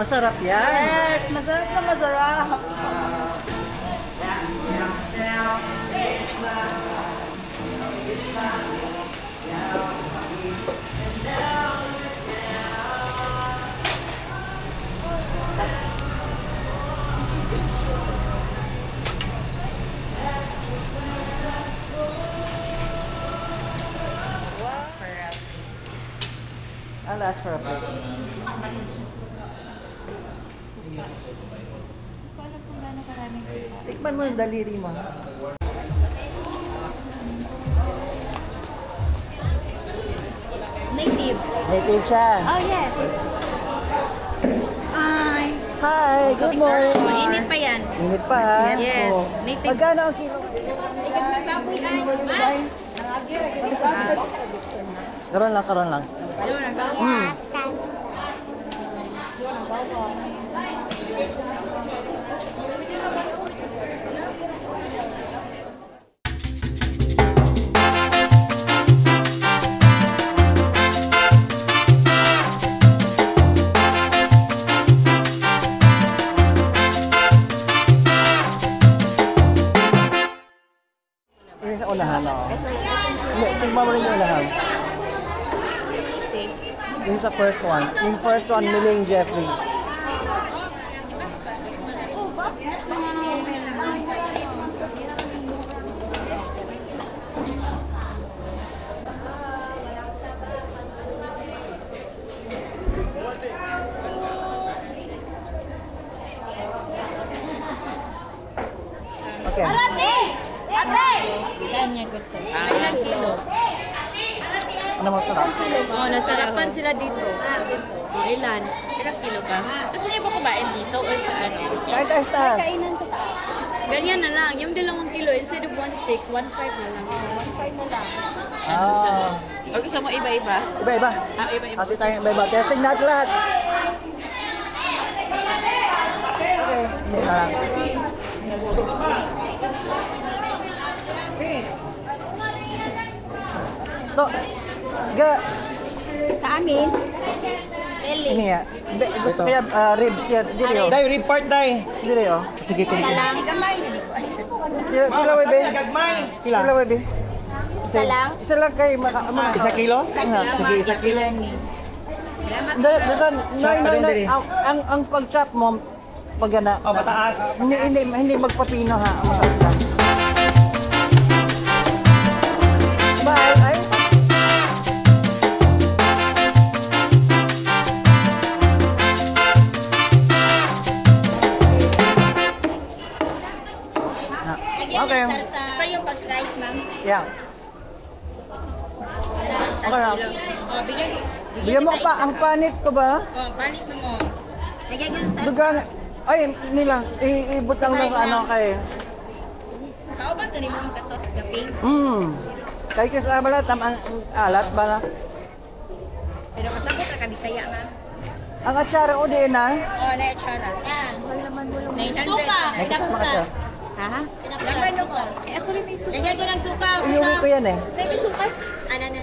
Masarap yan. Yes, masarap na masarap. I'll ask for a plate. Suka. Hindi ko alam kung gaano karaming suka. Tikman mo yung daliri mo. Native. Native siya. Oh, yes. Hi. Hi, good morning. Mainit pa yan. Init pa ha? Yes. Oh. Native. Magkano ang kilo? Karon lang, karon lang. Yung sa unahan ako. Hindi, tignan mo rin yung unahan. Yung sa first one. Yung first one, Miling Jeffrey. Okay. Saan niya gusto? Ilang kilo? Ano masarap? Oh, nasarapan sila dito. Ilan? Ilang kilo ba? Gusto niyo ba kumain dito or sa ano? Kahit taas-taas. Kainan sa taas. Ganyan na lang. Yung 2 kilo, instead of 1.6, 1.5 na lang. 1.5 na lang. Ah. O gusto mo iba-iba? Iba-iba. Ah, iba-iba. Ate tayo iba-iba. Testing natin lahat. Okay. Hindi na lang. To. Ga. Sa amin, Eli. Ini ya. Gusto kaya ribs yan. Dili oh. Day, report day. Dili oh. Sige, sige. Salang. Gamay. Kila webe. Pila? Kila webe. Isa lang? Isa lang kay maka. Isa kilo? Sige, isa kilo. Dasan, Chop pa din dili. ang pag-chop mo pag na. Oh, mataas. Hindi magpapino ha. Ang masarap lang. Bye. Ay. Okay. Ito yung pag-slice, ma'am. Yeah. Okay lang. Oh, bigyan. Bigyan mo pa ang panit ko ba? Oh, panis na mo. Lagyan yung sarsa. Dugang, ay, nilang, ibutang ng ano kay. Kao ba ito ni mong katot? Gaping? Kay kis abalat, ang alat ba na? Pero kasabot na kabisaya, ma'am. Ang atsara o di na? Oh, na-echara. Yan. 900. Suka! May kasama ka siya. Ha? Laman suka. Eh, ako rin may suka. Lagyan ko ng suka. Iuwi ko yan eh. May suka? Ano na?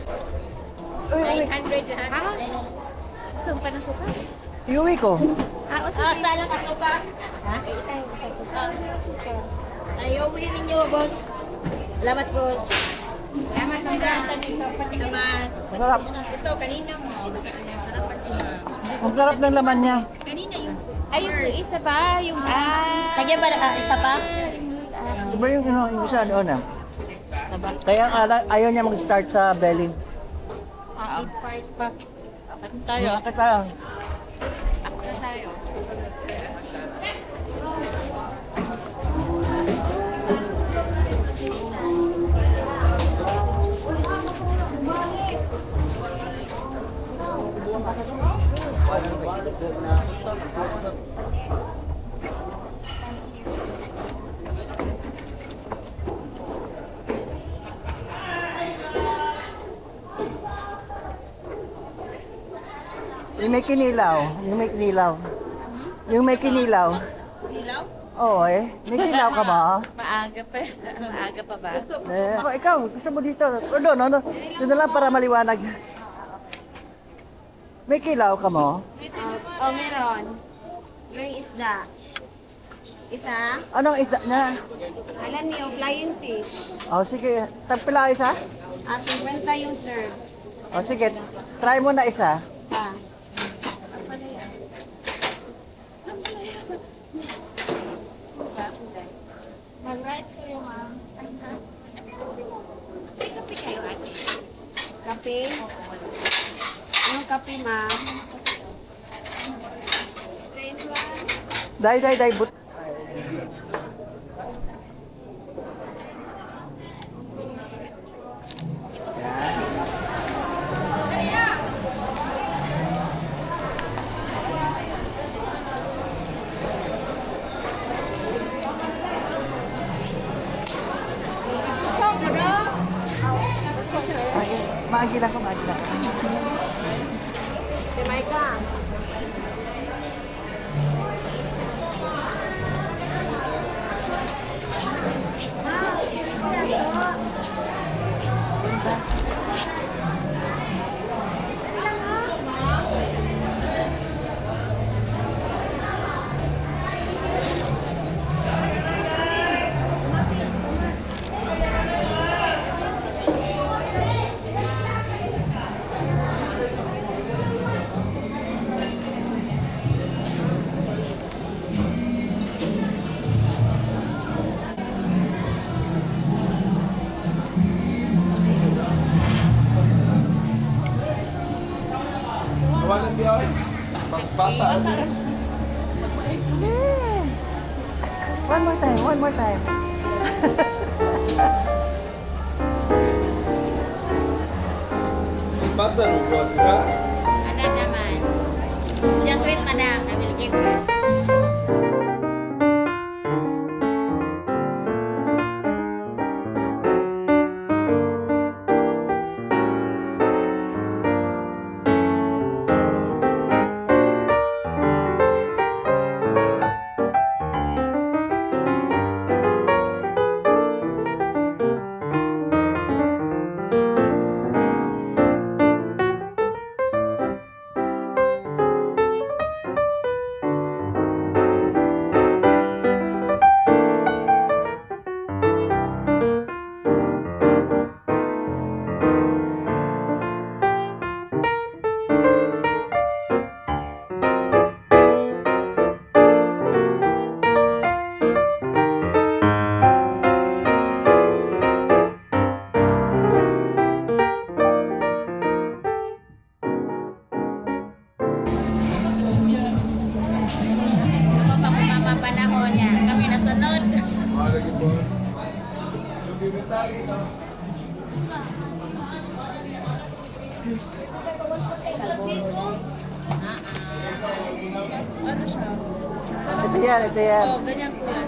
Uwi. 900. Ha? Gusto mo pa ng suka? Iuwi ko. Salang ka suka. Ha? Isang suka. Iuwi ninyo, boss. Salamat, boss. Salamat, mga Salamat. Masarap. Ito, kanina mo. Basta kanya, sarapan siya. Ang sarap ng laman niya. Kanina yung... Ay, yung isa pa, yung Lagyan ba isa pa? Diba yung isa doon ah? Kaya ayaw niya mag-start sa belly. part pa. Tayo. Bakit tayo? Tayo. Yung may kinilaw. Yung may kinilaw. Yung may kinilaw. Kinilaw? Oo eh. May kinilaw ka ba? Maaga pa. Maaga pa ba? Ikaw, gusto mo dito. O doon, no? Doon na lang para maliwanag. May kilaw ka mo? Oh, meron. Yung isda. Isa. Anong isa na? Alam niyo, flying fish. O, sige. Tagpila isa? 50 yung serve. O, sige. Try mo na isa. Isa. Mag-right kayo, ma'am. May kape kayo, ate? Kape? Anong kape, ma'am? Day. Maagi lang ko. Jamaica. Yeah. One more time. Pasa mo po, isa? Ano naman? Just wait, madam. I will give you. Ano siya? Sarap. Ito yan. Oh, ganyan po yan.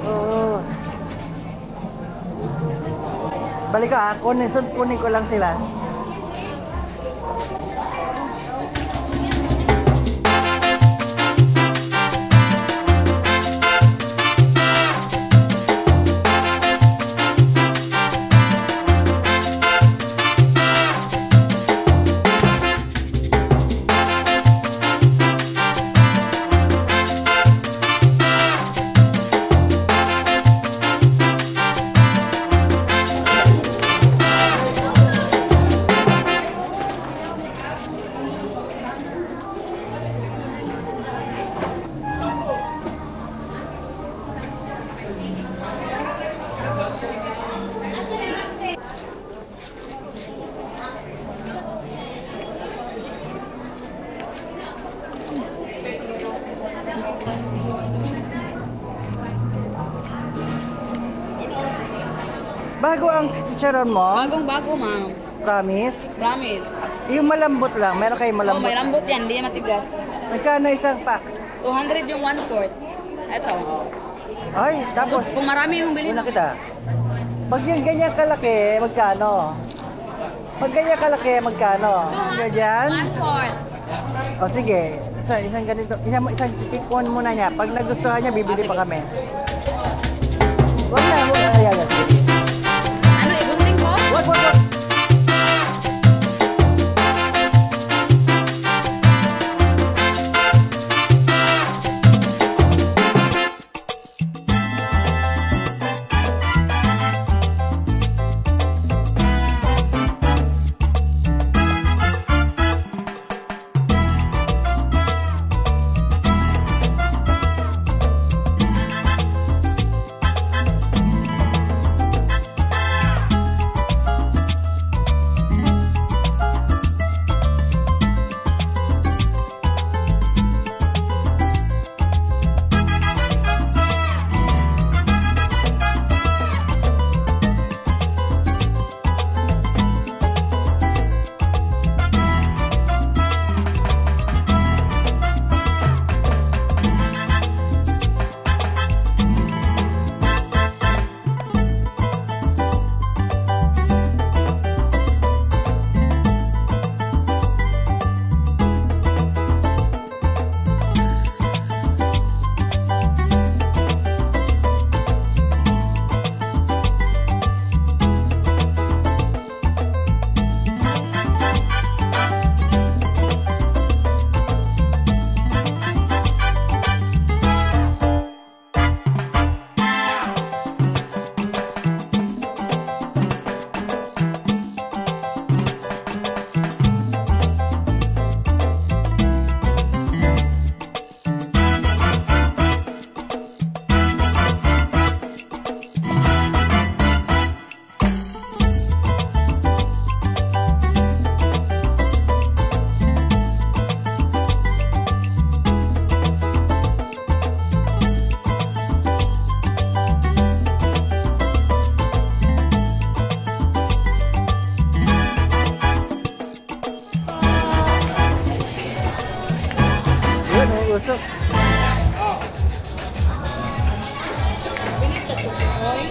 Oo. Balik ka, kunin ko lang sila. Bago ang chicharon mo? Bagong-bago, ma'am. Promise? Promise. Yung malambot lang, meron kayong Oh, malambot. may lambot yan, hindi matigas. Magkano isang pack? 200 yung 1/4. Ito. Ay, tapos, Kung marami yung bilhin. una kita. Pag yung ganyan kalaki, magkano? Pag ganyan kalaki, magkano? Ganyan? 1/4. O sige, isang ganito, isang tikon muna niya. Pag nagustuhan niya, bibili pa kami. Wag na, ayan. Ano, igunting ko? Wag. Oy.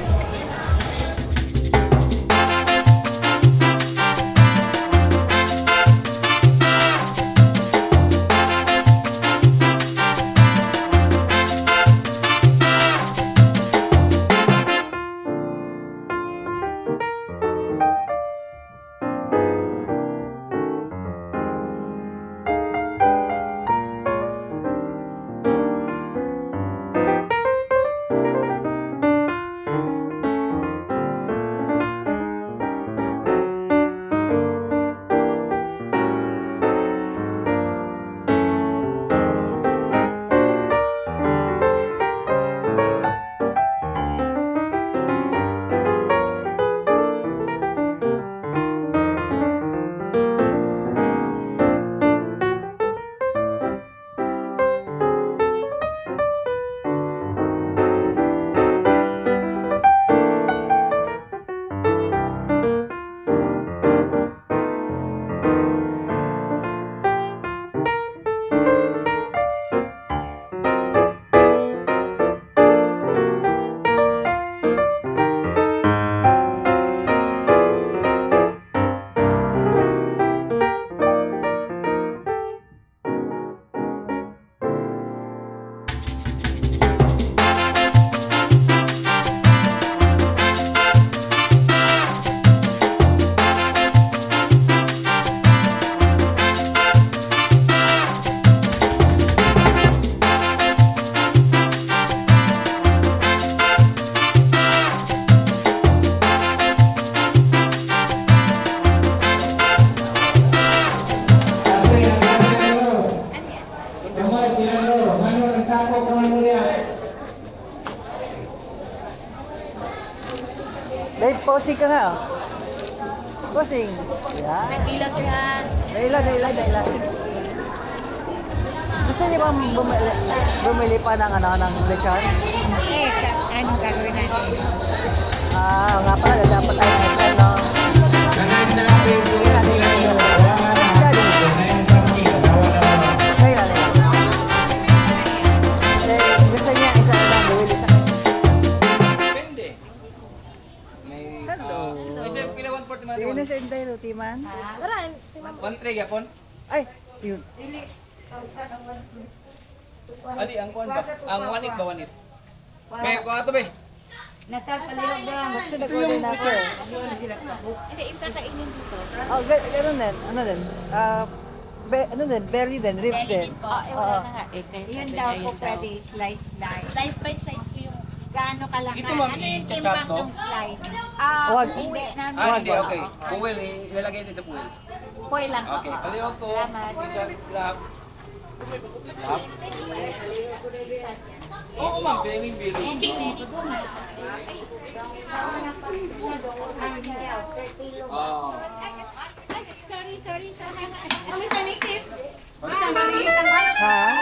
Babe, posing ka nga. Posing. Yan. Kilo, sir, ha? Daila. Gusto niyo bang bumili pa ng lechon? Anong gagawin natin? Nga pala, dapat tayo na ito, no? Gusto niya isa na lang, bumili sa kanya. Depende. May medyo pila 140 man. Hindi na siya hintay, Ruti man. 1 yapon. Ay, yun. Adi ang kuan ba? Ang wanit ba wanit? May ko ato be. Nasa palilog lang. Gusto na ko din ako. Kasi yung kakainin dito. Gano'n din. Ano din? Belly din, ribs din. Wala na nga. Yun daw po pwede slice. Slice by slice po yung... Gaano kalaki? Ito, ma'am, Ano yung i-chop timbang to? ng slice? Wag. Hindi namin. Hindi okay. Puwel ilalagay din sa puwel. Poy lang. Okay, palihog ko. Salamat. Lap. Oo, ma'am, very. Sorry. Mr. Nickis! Ha?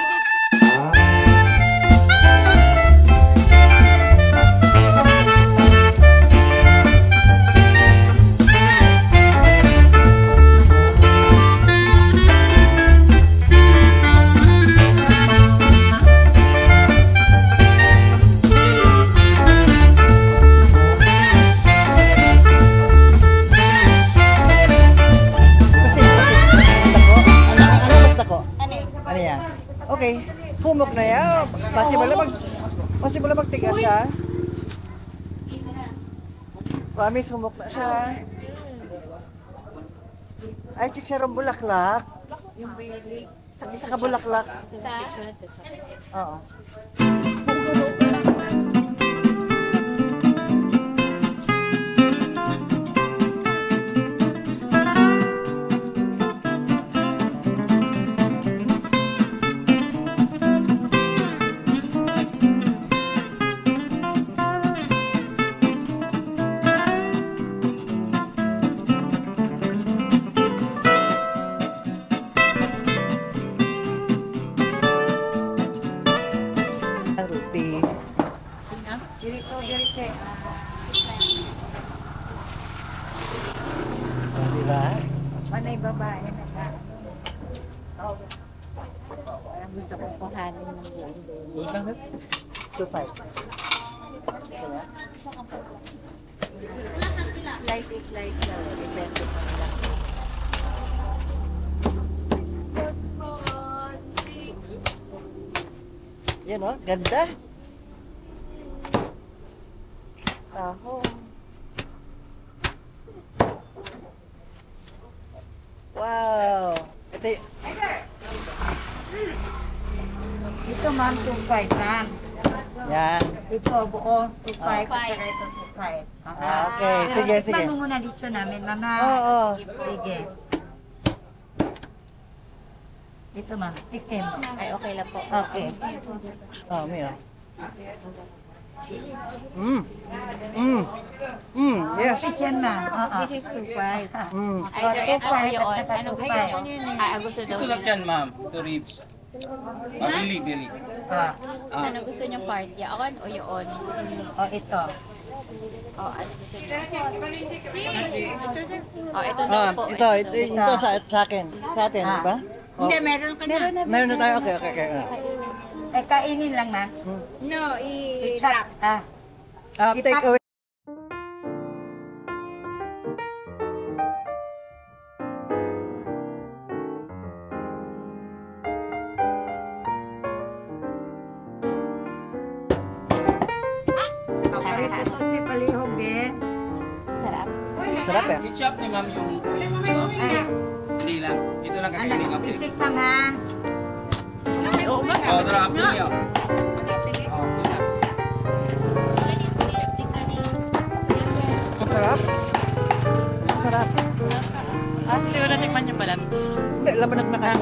Ano yan? Okay. Humok na yan. Possible na magtigas siya. Promise, humok na siya. Ay, chicharong bulaklak. Isa ka bulaklak. Oo. Ruti. Sino? Dirite. Diba? Manay babae na ka. Parang gusto kong kuhanin ng buong. 2.5. Slice daw. Depende pa nila. Yan o, ganda. Taho. Wow. Ito y- Ito ma'am, 2.5 ma'am. Yan. Ito buo, 2.5. At saka ito 2.5. Okay, sige, sige. Tikman mo muna dito namin, mama. Oo. Sige. Ito ma'am, tikim. Ay, okay lang po. Okay. Oh, Mio. Yes. Tapos yan ma'am. Oo. This is 2.5. Either ito o yun. Ano gusto niyo? Ay, gusto daw Ito lang niya. dyan, ma'am. Ito ribs. Bili. Ah. Ano gusto niyo part? Yaon o yun? O ito. O, ano gusto niyo? O, ito daw Ah, po. ito sa akin. Sa atin, di ba? Oh, Hindi, meron ka na. meron na tayo. Okay. Eh, kainin lang ma'am. No, I-chop. Ah. Take away. Kasi palihog din. Sarap. Sarap eh. I-chop ni ma'am yung... Ay, Hindi lang. Ito lang kakainin ano, kapit. isik ma'am ha. Oh, ito lang apple niya. Oh, ito na. Sarap. Sarap. Ate, wala tikman niyo pala. Hindi, laban at makain.